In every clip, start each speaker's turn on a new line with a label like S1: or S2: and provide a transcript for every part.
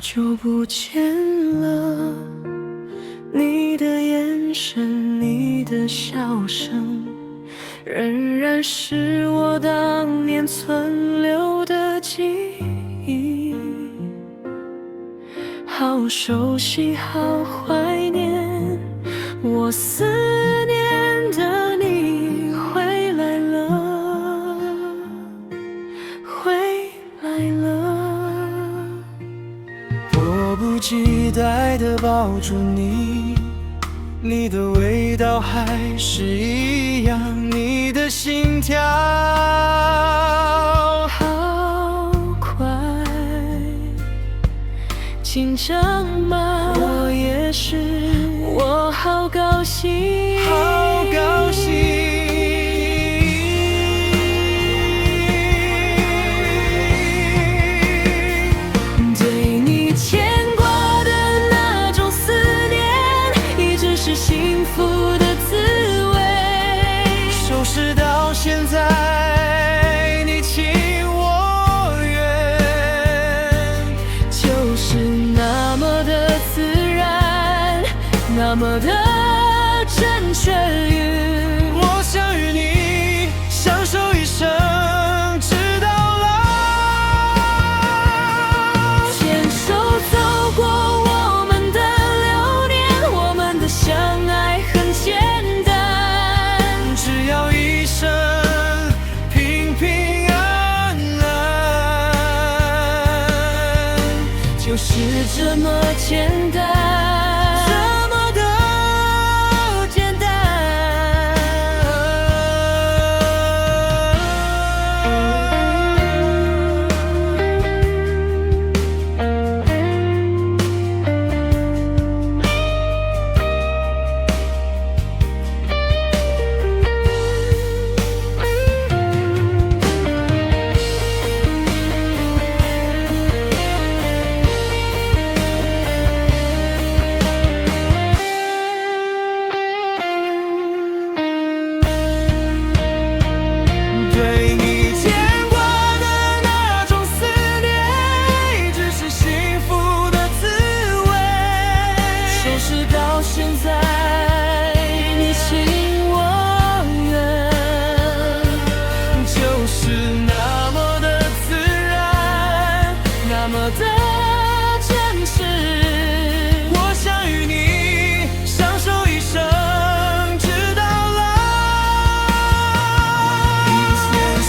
S1: 久不见了，你的眼神，你的笑声，仍然是我当年存留的记忆。好熟悉，好怀念，我思念的你回来了，回来了。迫不及待地抱住你，你的味道还是一样，你的心跳好快，紧张吗？我也是，我好高兴，好高兴。对你牵挂的那种思念，一直是幸福的滋味。熟识到现在，你情我愿，就是那么的自然，那么的正确于我想与你相守一生，直到老。牵手走过我们的流年，我们的相爱很简单，只要一生平平安安，就是这么简单。对你牵挂的那种思念，一直是幸福的滋味。熟识到现在，你情我愿，就是那么的自然，那么的真实。我想与你相守一生，直到老。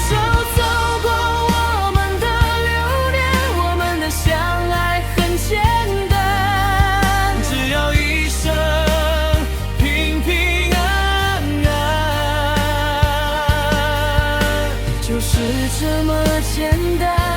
S1: 手走过我们的流年，我们的相爱很简单，只要一生平平安安，就是这么简单。